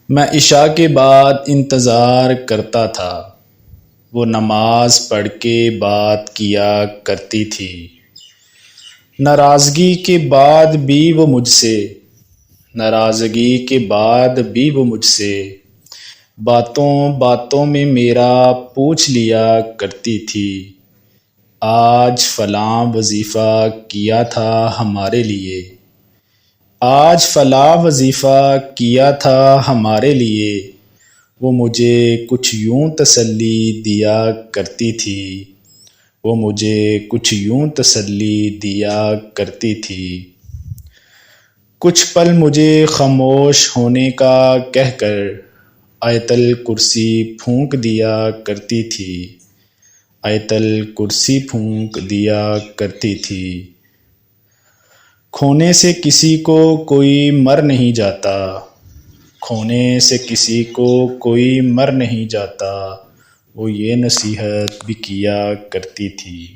میں عشاء کے بعد انتظار کرتا تھا، وہ نماز پڑھ کے بات کیا کرتی تھی۔ ناراضگی کے بعد بھی وہ مجھ سے باتوں باتوں میں میرا پوچھ لیا کرتی تھی۔ آج فلاں وظیفہ کیا تھا ہمارے لیے، وہ مجھے کچھ یوں تسلی دیا کرتی تھی۔ کچھ پل مجھے خاموش ہونے کا کہہ کر آیت الکرسی پھونک دیا کرتی تھی۔ کھونے سے کسی کو کوئی مر نہیں جاتا، وہ یہ نصیحت بھی کیا کرتی تھی۔